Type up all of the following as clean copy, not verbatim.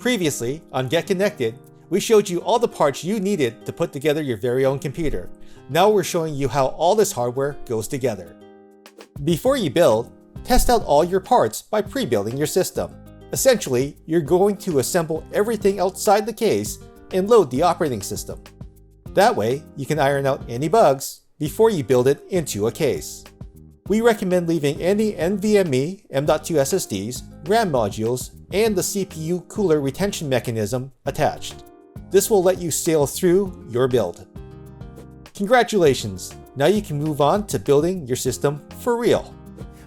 Previously, on GetConnected, we showed you all the parts you needed to put together your very own computer. Now we're showing you how all this hardware goes together. Before you build, test out all your parts by pre-building your system. Essentially, you're going to assemble everything outside the case and load the operating system. That way, you can iron out any bugs before you build it into a case. We recommend leaving any NVMe M.2 SSDs, RAM modules, and the CPU cooler retention mechanism attached. This will let you sail through your build. Congratulations! Now you can move on to building your system for real.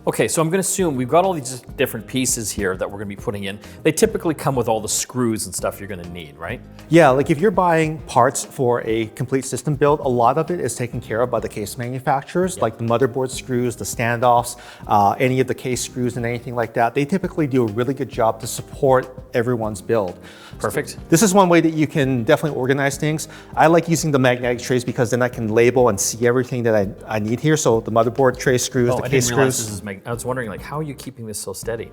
Okay, so I'm going to assume we've got all these different pieces here that we're going to be putting in. They typically come with all the screws and stuff you're going to need, right? Yeah, like if you're buying parts for a complete system build, a lot of it is taken care of by the case manufacturers, like the motherboard screws, the standoffs, any of the case screws and anything like that. They typically do a really good job to support everyone's build. Perfect. So this is one way that you can definitely organize things. I like using the magnetic trays because then I can label and see everything that I need here. So the motherboard tray screws, the case screws. I was wondering, like, how are you keeping this so steady?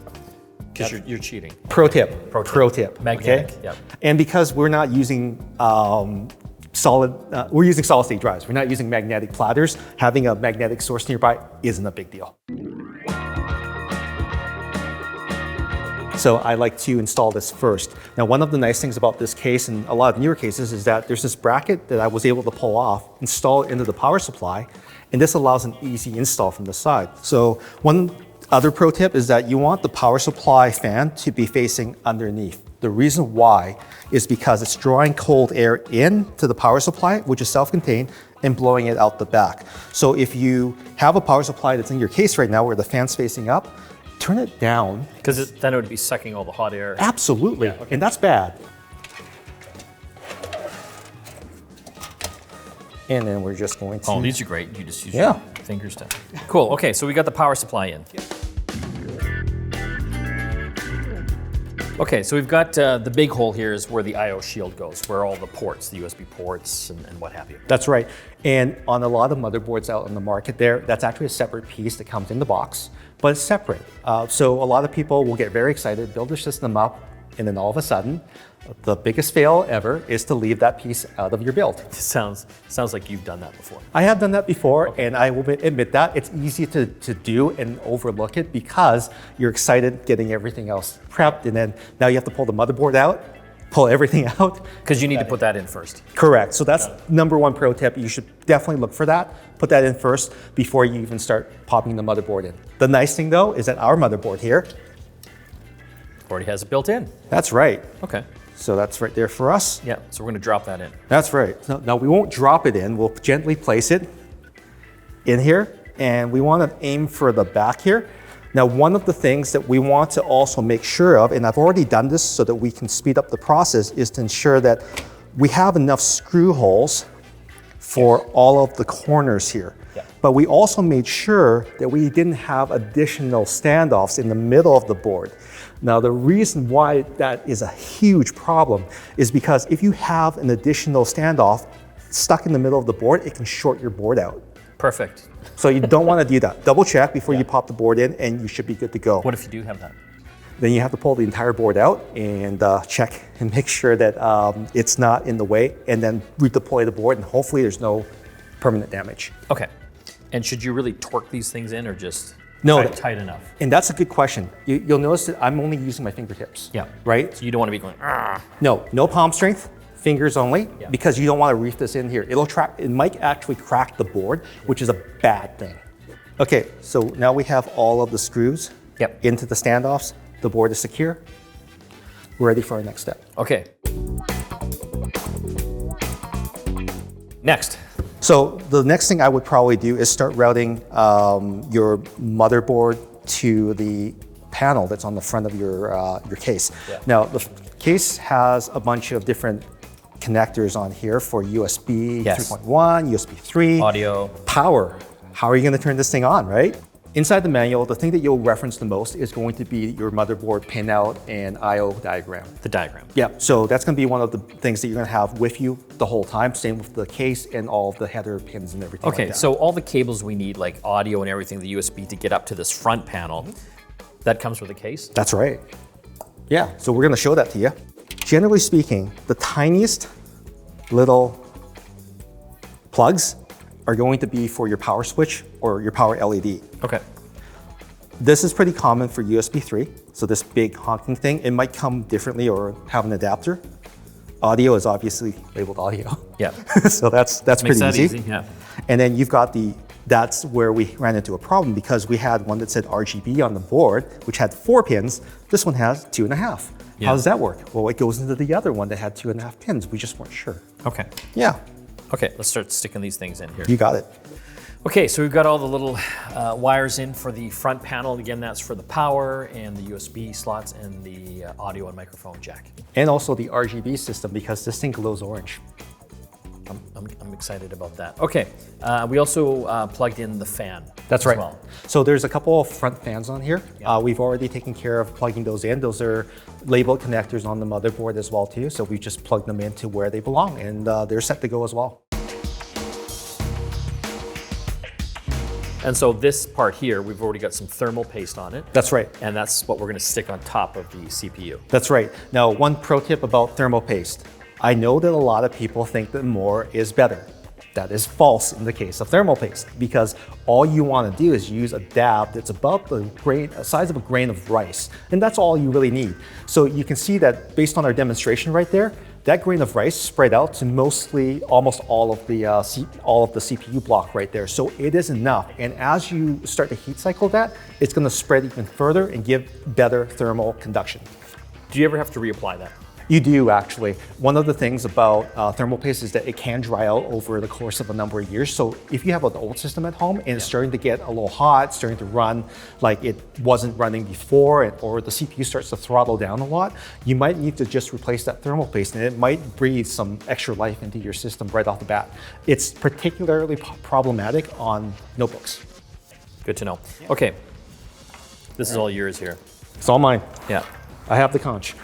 Because you're cheating. Pro tip. Magnetic. Okay? Yep. And because we're not using we're using solid state drives. We're not using magnetic platters. Having a magnetic source nearby isn't a big deal. So I like to install this first. Now, one of the nice things about this case and a lot of newer cases is that there's this bracket that I was able to pull off, install it into the power supply, and this allows an easy install from the side. So one other pro tip is that you want the power supply fan to be facing underneath. The reason why is because it's drawing cold air into the power supply, which is self-contained, and blowing it out the back. So if you have a power supply that's in your case right now where the fan's facing up, turn it down. Because then it would be sucking all the hot air. Absolutely, yeah, okay. And that's bad. And then we're just going to... Oh, these are great. You just use your fingers to... Cool, okay, so we got the power supply in. Okay, so we've got the big hole here is where the I/O shield goes, where all the ports, the USB ports and what have you. That's right. And on a lot of motherboards out on the market there, that's actually a separate piece that comes in the box, but it's separate. So a lot of people will get very excited, build their system up, and then all of a sudden, the biggest fail ever is to leave that piece out of your build. Sounds like you've done that before. I have done that before, and I will admit that it's easy to do and overlook it because you're excited getting everything else prepped, and then now you have to pull the motherboard out, pull everything out. Because you need to put that in first. Correct. So that's number one pro tip. You should definitely look for that. Put that in first before you even start popping the motherboard in. The nice thing though is that our motherboard here already has it built in. That's right. Okay. So that's right there for us. Yeah, so we're going to drop that in. That's right. Now we won't drop it in. We'll gently place it in here, and we want to aim for the back here. Now, one of the things that we want to also make sure of, and I've already done this so that we can speed up the process, is to ensure that we have enough screw holes for all of the corners here. Yeah. But we also made sure that we didn't have additional standoffs in the middle of the board. Now, the reason why that is a huge problem is because if you have an additional standoff stuck in the middle of the board, it can short your board out. Perfect. So you don't want to do that. Double check before you pop the board in and you should be good to go. What if you do have that? Then you have to pull the entire board out and check and make sure that it's not in the way, and then redeploy the board, and hopefully there's no permanent damage. Okay. And should you really torque these things in or just tight enough? And that's a good question. You'll notice that I'm only using my fingertips. Yeah. Right? So you don't want to be going, ah. No palm strength, fingers only, because you don't want to reef this in here. It might actually crack the board, which is a bad thing. Okay, so now we have all of the screws into the standoffs. The board is secure. We're ready for our next step. Okay. Next. So the next thing I would probably do is start routing your motherboard to the panel that's on the front of your case. Yeah. Now, the case has a bunch of different connectors on here for USB 3.1, USB 3. Audio. Power. How are you going to turn this thing on, right? Inside the manual, the thing that you'll reference the most is going to be your motherboard pinout and I/O diagram. The diagram. Yeah, so that's going to be one of the things that you're going to have with you the whole time. Same with the case and all of the header pins and everything. Okay, like that. so all the cables we need, like audio and everything, the USB to get up to this front panel, that comes with the case? That's right. Yeah, so we're going to show that to you. generally speaking, the tiniest little plugs are going to be for your power switch or your power LED. Okay. This is pretty common for USB 3. So this big honking thing, it might come differently or have an adapter. Audio is obviously labeled audio. Yeah. So that's Makes pretty that easy. Yeah. And then you've got that's where we ran into a problem because we had one that said RGB on the board, which had 4 pins. This one has 2.5. Yeah. How does that work? Well, it goes into the other one that had 2.5 pins. We just weren't sure. Okay. Yeah, Okay, let's start sticking these things in here. you got it. Okay, so we've got all the little wires in for the front panel. Again, that's for the power and the USB slots and the audio and microphone jack. And also the RGB system because this thing glows orange. I'm excited about that. Okay, we also plugged in the fan. That's as right. well. So there's a couple of front fans on here. Yeah. We've already taken care of plugging those in. Those are labeled connectors on the motherboard as well too. So we just plug them into where they belong and they're set to go as well. And so this part here, we've already got some thermal paste on it. That's right. And that's what we're going to stick on top of the CPU. That's right. Now, one pro tip about thermal paste. I know that a lot of people think that more is better. That is false in the case of thermal paste because all you want to do is use a dab that's about the size of a grain of rice. And that's all you really need. So you can see that based on our demonstration right there, that grain of rice spread out to almost all of the CPU block right there. So it is enough. And as you start to heat cycle that, it's going to spread even further and give better thermal conduction. Do you ever have to reapply that? You do actually. One of the things about thermal paste is that it can dry out over the course of a number of years. So if you have an old system at home and it's starting to get a little hot, starting to run like it wasn't running before, or the CPU starts to throttle down a lot, you might need to just replace that thermal paste and it might breathe some extra life into your system right off the bat. It's particularly problematic on notebooks. Good to know. Okay, this is all yours here. It's all mine. Yeah. I have the conch.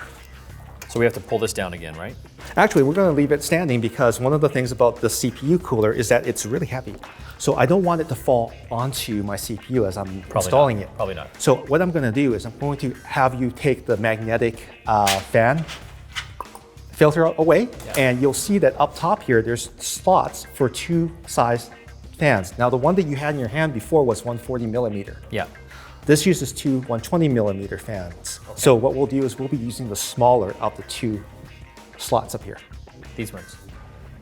So we have to pull this down again, right? Actually, we're going to leave it standing because one of the things about the CPU cooler is that it's really heavy. So I don't want it to fall onto my CPU as I'm installing it. Probably not. So what I'm going to do is I'm going to have you take the magnetic fan filter away, and you'll see that up top here, there's slots for 2 size fans. Now, the one that you had in your hand before was 140 millimeter. Yeah. This uses 2 120 millimeter fans. Okay. So what we'll do is we'll be using the smaller of the 2 slots up here. These ones?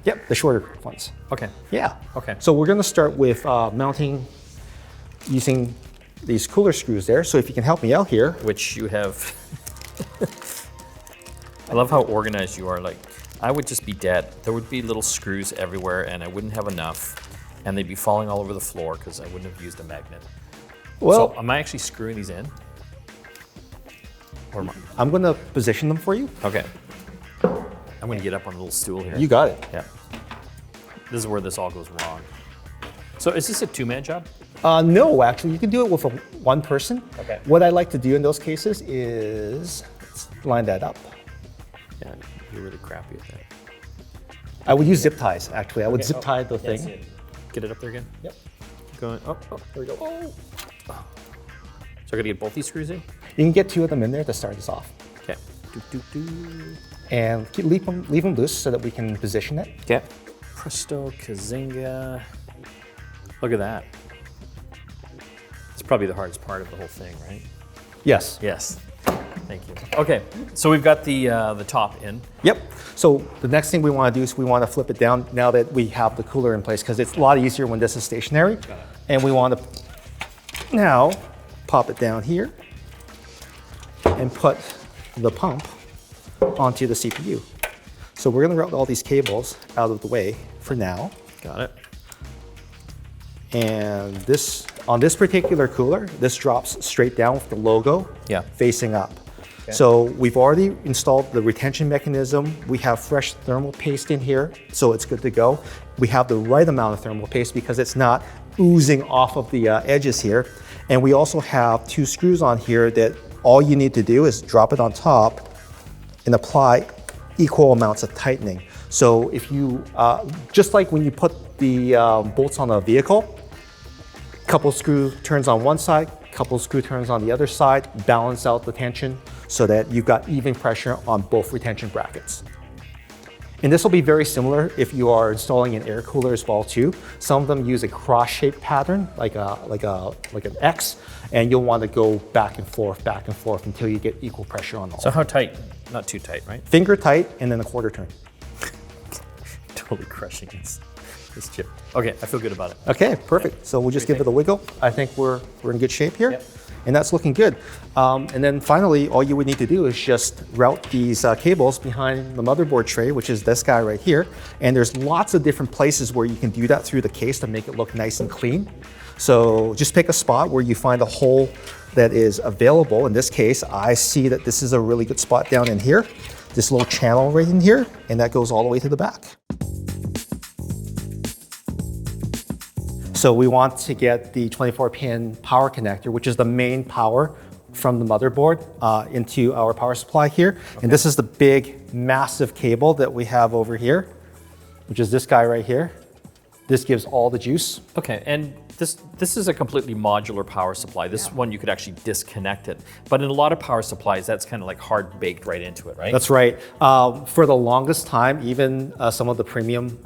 Yep, the shorter ones. Okay. Yeah. Okay. So we're gonna start with mounting using these cooler screws there. So if you can help me out here. Which you have. I love how organized you are. Like, I would just be dead. There would be little screws everywhere and I wouldn't have enough. And they'd be falling all over the floor because I wouldn't have used a magnet. Well, so am I actually screwing these in? Or am I? I'm gonna position them for you. Okay. I'm gonna get up on a little stool here. You got it. Yeah. This is where this all goes wrong. So is this a 2-man job? No, actually, you can do it with one person. Okay. What I like to do in those cases is let's line that up. Yeah, you're really crappy at that. I would use zip ties, actually. I would Okay, zip tie the yeah, I see thing. it. Get it up there again? Yep. Keep going. Oh, there we go. Oh. So I gotta get both these screws in? You can get 2 of them in there to start us off. Okay. And leave them loose so that we can position it. Okay. Presto, Kazinga. Look at that. It's probably the hardest part of the whole thing, right? Yes. Yes. Thank you. Okay, so we've got the top in. Yep. So the next thing we want to do is we want to flip it down now that we have the cooler in place because it's a lot easier when this is stationary. And we want to now pop it down here and put the pump onto the CPU. So we're going to route all these cables out of the way for now. Got it. And this, on this particular cooler, this drops straight down with the logo facing up. Okay. So we've already installed the retention mechanism. We have fresh thermal paste in here, so it's good to go. We have the right amount of thermal paste because it's not oozing off of the edges here. And we also have 2 screws on here that all you need to do is drop it on top and apply equal amounts of tightening. So if you, just like when you put the bolts on a vehicle, couple screw turns on one side, couple screw turns on the other side, balance out the tension. so that you've got even pressure on both retention brackets. And this will be very similar if you are installing an air cooler as well too. Some of them use a cross-shaped pattern, like an X, and you'll want to go back and forth until you get equal pressure on all. So how tight? Not too tight, right? Finger tight and then a quarter turn. Totally crushing this chip. Okay, I feel good about it. Okay, perfect. So we'll just give it a wiggle. I think we're in good shape here. Yep. And that's looking good. And then finally, all you would need to do is just route these cables behind the motherboard tray, which is this guy right here. And there's lots of different places where you can do that through the case to make it look nice and clean. So just pick a spot where you find a hole that is available. In this case, I see that this is a really good spot down in here. This little channel right in here, and that goes all the way to the back. So we want to get the 24-pin power connector, which is the main power from the motherboard into our power supply here. Okay. And this is the big, massive cable that we have over here, which is this guy right here. This gives all the juice. Okay, and this is a completely modular power supply. This one you could actually disconnect it. But in a lot of power supplies, that's kind of like hard baked right into it, right? That's right. For the longest time, even some of the premium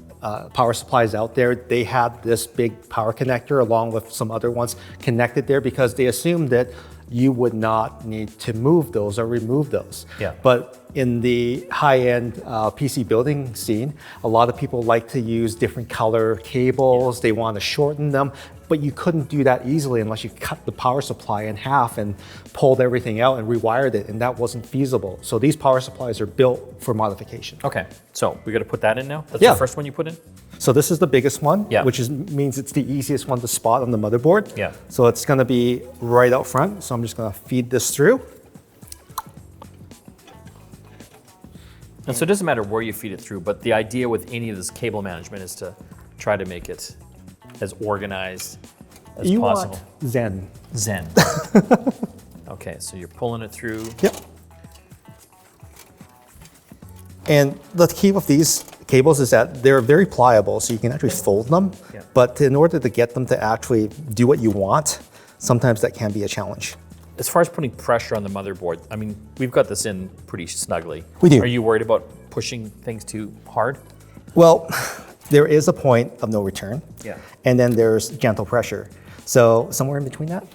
power supplies out there, they had this big power connector along with some other ones connected there because they assumed that you would not need to move those or remove those. Yeah. But in the high-end PC building scene, a lot of people like to use different color cables. Yeah. They want to shorten them, but you couldn't do that easily unless you cut the power supply in half and pulled everything out and rewired it, and that wasn't feasible. So these power supplies are built for modification. Okay, so we got to put that in now? That's the first one you put in? So this is the biggest one, yeah. which means it's the easiest one to spot on the motherboard. Yeah. So it's going to be right out front. So I'm just going to feed this through. And so it doesn't matter where you feed it through, but the idea with any of this cable management is to try to make it as organized as possible. Want Zen. Zen. Okay, so you're pulling it through. Yep. And the key with these cables is that they're very pliable, so you can actually fold them. Yeah. But in order to get them to actually do what you want, sometimes that can be a challenge. As far as putting pressure on the motherboard, I mean, we've got this in pretty snugly. We do. Are you worried about pushing things too hard? Well, there is a point of no return. Yeah. And then there's gentle pressure. So somewhere in between that.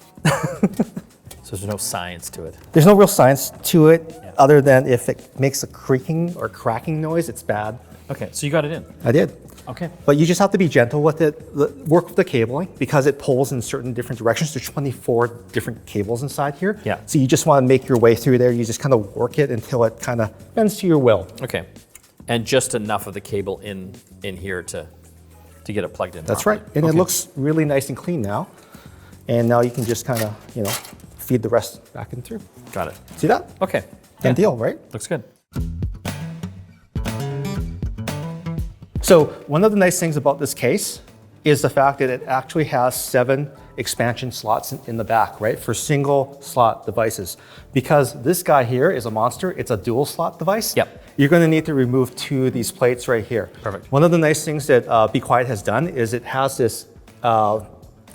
So there's no science to it. There's no real science to it, yeah, other than if it makes a creaking or cracking noise, it's bad. Okay, so you got it in. I did. Okay. But you just have to be gentle with it, work with the cabling, because it pulls in certain different directions. There's 24 different cables inside here. Yeah. So you just want to make your way through there. You just kind of work it until it kind of bends to your will. Okay. And just enough of the cable in here to get it plugged in. That's properly. right. And okay, it looks really nice and clean now. And now you can just kind of, feed the rest back in through. Got it. See that? Okay. Done deal, right? Looks good. So one of the nice things about this case is the fact that it actually has 7 expansion slots in the back, right? For single slot devices. Because this guy here is a monster, it's a dual slot device. Yep. You're gonna need to remove 2 of these plates right here. Perfect. One of the nice things that Be Quiet has done is it has this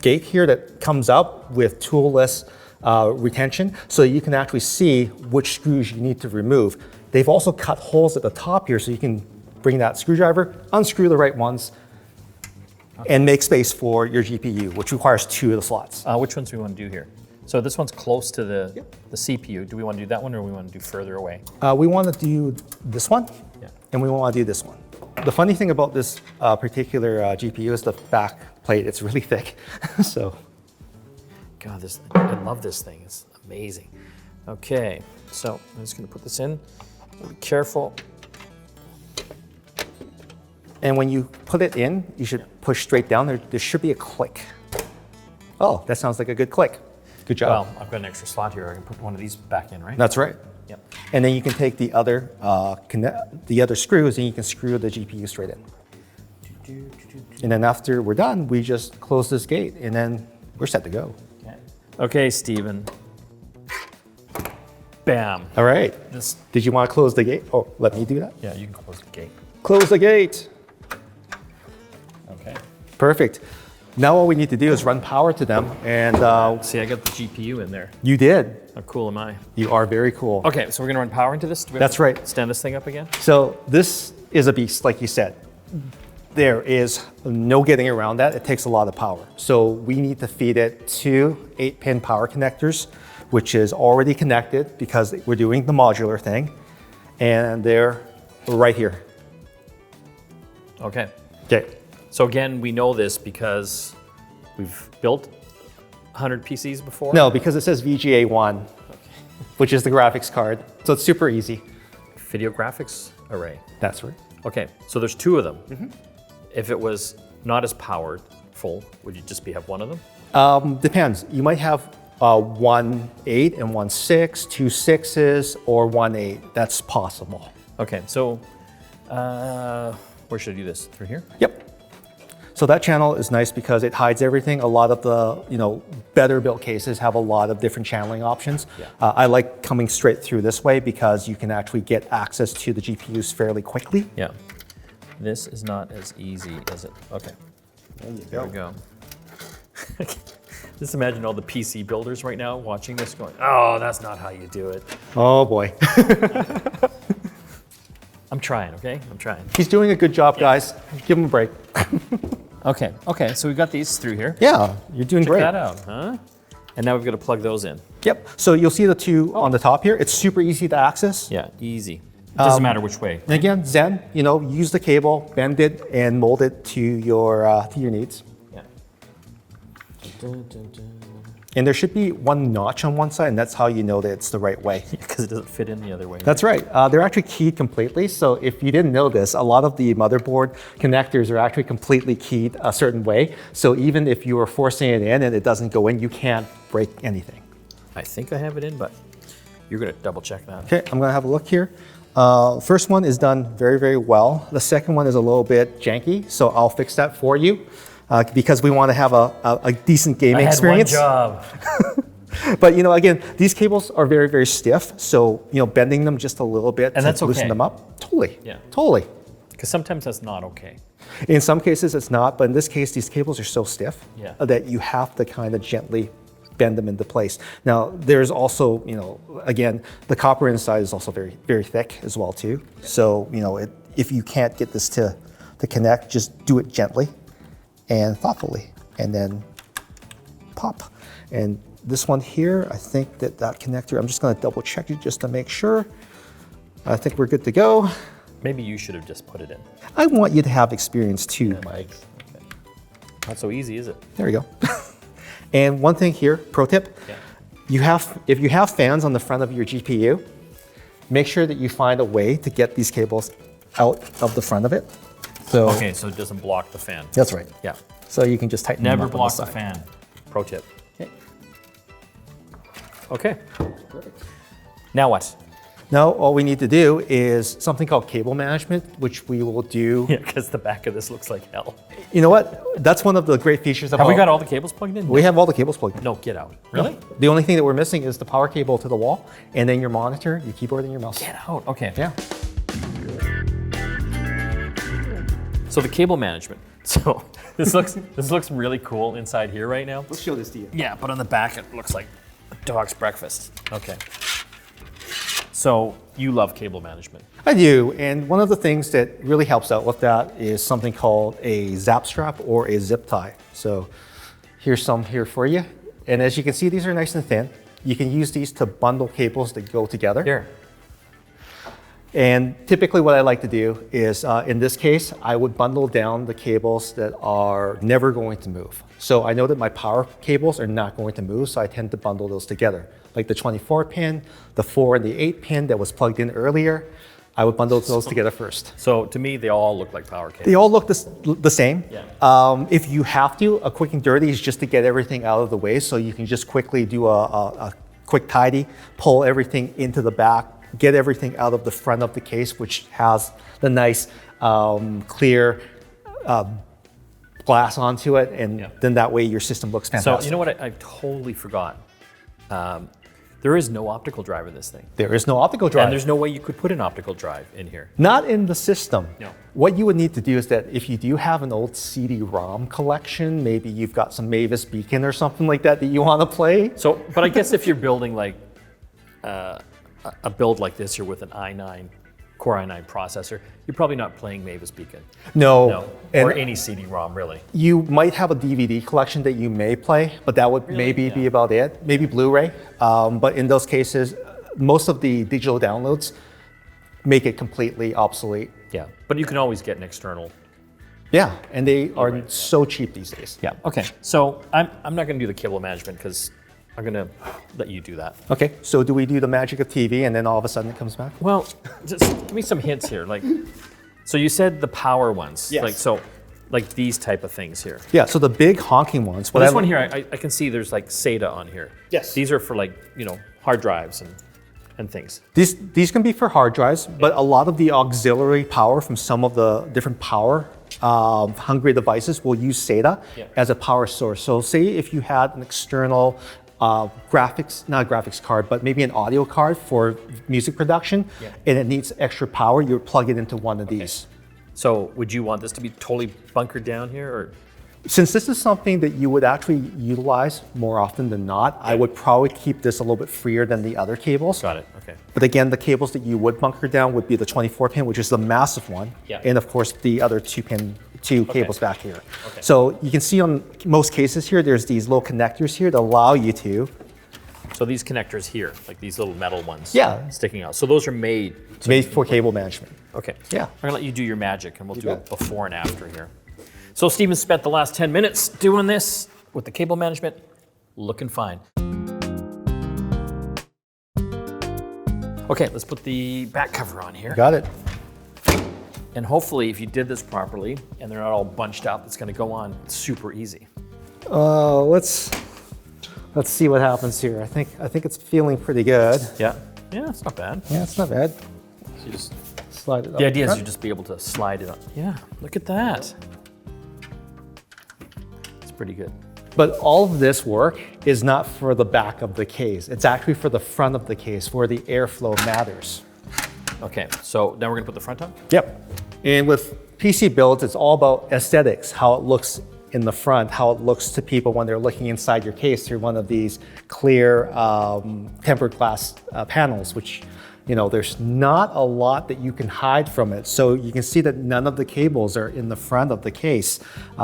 gate here that comes up with toolless retention, so you can actually see which screws you need to remove. They've also cut holes at the top here so you can bring that screwdriver, unscrew the right ones, and make space for your GPU, which requires 2 of the slots. Which ones do we want to do here? So this one's close to the CPU. Do we want to do that one or do we want to do further away? We want to do this one, and we want to do this one. The funny thing about this particular GPU is the back plate. It's really thick, so. God, I love this thing. It's amazing. Okay, so I'm just going to put this in. Be careful. And when you put it in, you should push straight down. There should be a click. Oh, that sounds like a good click. Good job. Well, I've got an extra slot here. I can put one of these back in, right? That's right. Yep. And then you can take the other screws and you can screw the GPU straight in. And then after we're done, we just close this gate and then we're set to go. Okay, Steven. Bam. All right. Did you want to close the gate? Oh, let me do that. Yeah, you can close the gate. Close the gate. Okay. Perfect. Now all we need to do is run power to them, and See, I got the GPU in there. you did. How cool am I? You are very cool. Okay, so we're gonna run power into this? Do we have That's to right. Stand this thing up again? So this is a beast, like you said. There is no getting around that. It takes a lot of power. So we need to feed it 2 8-pin power connectors, which is already connected because we're doing the modular thing. And they're right here. Okay. Okay. So again, we know this because we've built 100 PCs before? No, because it says VGA1, which is the graphics card. So it's super easy. Video graphics array. That's right. Okay, so there's 2 of them. If it was not as powerful, would you just have one of them? Depends. You might have 1 8 and 1 6, 2 6s, or 1 8. That's possible. Okay, so where should I do this? Through here? Yep. So that channel is nice because it hides everything. A lot of the better built cases have a lot of different channeling options. Yeah. I like coming straight through this way because you can actually get access to the GPUs fairly quickly. Yeah. This is not as easy as it. Okay. There we go. Just imagine all the PC builders right now watching this going, oh, that's not how you do it. Oh boy. I'm trying, okay? I'm trying. He's doing a good job, guys. Give him a break. Okay, so we've got these through here. Yeah, you're doing Check great. that out, huh? And now we've got to plug those in. Yep. So you'll see the 2 on the top here. It's super easy to access. Yeah, easy. It doesn't matter which way. And again, Zen, use the cable, bend it, and mold it to your needs. Yeah. And there should be 1 notch on one side, and that's how you know that it's the right way. Because it doesn't fit in the other way. That's right. They're actually keyed completely. So if you didn't know this, a lot of the motherboard connectors are actually completely keyed a certain way. So even if you are forcing it in and it doesn't go in, you can't break anything. I think I have it in, but you're going to double check that. Okay, I'm going to have a look here. First one is done very, very well. The second one is a little bit janky, so I'll fix that for you because we want to have a decent gaming experience. I had one job. But again, these cables are very, very stiff, so bending them just a little bit And to that's loosen okay. them up. Totally. Yeah. Totally. Because sometimes that's not okay. In some cases, it's not, but in this case, these cables are so stiff Yeah. that you have to kind of gently bend them into place. Now, there's also, again, the copper inside is also very, very thick as well too. So, if you can't get this to connect, just do it gently and thoughtfully, and then pop. And this one here, I think that connector, I'm just going to double check it just to make sure. I think we're good to go. Maybe you should have just put it in. I want you to have experience too, Mike. Okay. Not so easy, is it? There we go. And one thing here, pro tip, Yeah. if you have fans on the front of your GPU, make sure that you find a way to get these cables out of the front of it. So Okay, so it doesn't block the fan. that's right. Yeah. So you can just tighten Never them up block on the the side. fan. Pro tip. Okay. Okay. Now what? Now all we need to do is something called cable management, which we will do. Yeah, because the back of this looks like hell. You know what? That's one of the great features about. Have we got all the cables plugged in? We have all the cables plugged in. No, get out. Really? The only thing that we're missing is the power cable to the wall, and then your monitor, your keyboard, and your mouse. Get out. Okay. Yeah. So the cable management. So this looks really cool inside here right now. Let's show this to you. Yeah, but on the back it looks like a dog's breakfast. Okay. So you love cable management. I do, and one of the things that really helps out with that is something called a zap strap or a zip tie. So here's some here for you. And as you can see, these are nice and thin. You can use these to bundle cables that go together. Here. And typically what I like to do is, in this case, I would bundle down the cables that are never going to move. So I know that my power cables are not going to move, so I tend to bundle those together. Like the 24 pin, the 4 and the 8 pin that was plugged in earlier, I would bundle those together first. So to me, they all look like power cables. They all look the same. Yeah. If you have to, a quick and dirty is just to get everything out of the way, so you can just quickly do a quick tidy, pull everything into the back, get everything out of the front of the case, which has the nice clear glass onto it, and then that way your system looks fantastic. So you know what I totally forgot? There is no optical drive in this thing. There is no optical drive. And there's no way you could put an optical drive in here. Not in the system. No. What you would need to do is that if you do have an old CD-ROM collection, maybe you've got some Mavis Beacon or something like that you want to play. So, but I guess if you're building like a build like this here with an i9, Core i9 processor, you're probably not playing Mavis Beacon. No. Or any CD-ROM really. You might have a DVD collection that you may play, but that would maybe be about it. Maybe Blu-ray. But in those cases, most of the digital downloads make it completely obsolete. Yeah, but you can always get an external. Yeah, and they are so cheap these days. Yeah, okay. So I'm not gonna do the cable management because I'm gonna let you do that. Okay, so do we do the magic of TV and then all of a sudden it comes back? Well, just give me some hints here. Like, so you said the power ones. Yes. Like these type of things here. Yeah, so the big honking ones. Well, this one here, I can see there's like SATA on here. Yes. These are for like, hard drives and things. These can be for hard drives, but a lot of the auxiliary power from some of the different power hungry devices will use SATA as a power source. So say if you had an external not a graphics card, but maybe an audio card for music production, and it needs extra power, you would plug it into one of these. So would you want this to be totally bunkered down here, or? Since this is something that you would actually utilize more often than not, I would probably keep this a little bit freer than the other cables. Got it, okay. But again, the cables that you would bunker down would be the 24-pin, which is the massive one, and of course the other two cables back here. Okay. So you can see on most cases here, there's these little connectors here that allow you to. So these connectors here, like these little metal ones sticking out. So those are made for cable management. Okay. Yeah. I'm gonna let you do your magic and we'll do it before and after here. So Steven spent the last 10 minutes doing this with the cable management, looking fine. Okay, let's put the back cover on here. Got it. And hopefully if you did this properly and they're not all bunched up, it's gonna go on super easy. Let's see what happens here. I think it's feeling pretty good. Yeah, it's not bad. Yeah, it's not bad. So you just slide it up. The idea is you just be able to slide it up. Yeah, look at that. It's pretty good. But all of this work is not for the back of the case. It's actually for the front of the case where the airflow matters. Okay, so now we're gonna put the front on? Yep. And with PC builds, it's all about aesthetics, how it looks in the front, how it looks to people when they're looking inside your case through one of these clear tempered glass panels, which, there's not a lot that you can hide from it. So you can see that none of the cables are in the front of the case.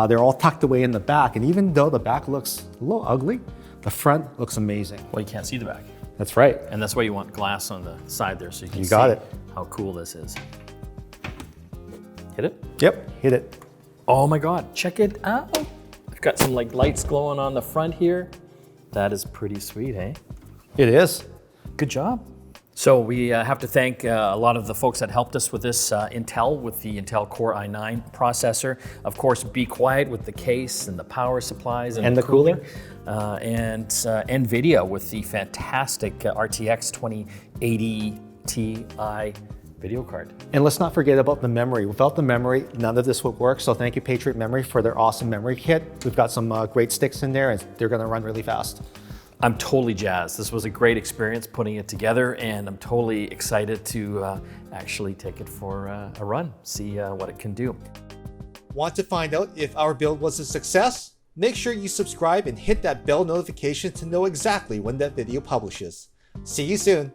They're all tucked away in the back. And even though the back looks a little ugly, the front looks amazing. Well, you can't see the back. That's right. And that's why you want glass on the side there so you can see how cool this is. Hit it? Yep, hit it. Oh my God, check it out. I've got some lights glowing on the front here. That is pretty sweet, eh? It is. Good job. So we have to thank a lot of the folks that helped us with this Intel, with the Intel Core i9 processor. Of course, Be Quiet with the case and the power supplies and the cooling. And NVIDIA with the fantastic RTX 2080 Ti video card. And let's not forget about the memory. Without the memory, none of this would work. So thank you, Patriot Memory, for their awesome memory kit. We've got some great sticks in there and they're gonna run really fast. I'm totally jazzed. This was a great experience putting it together, and I'm totally excited to actually take it for a run, see what it can do. Want to find out if our build was a success? Make sure you subscribe and hit that bell notification to know exactly when that video publishes. See you soon.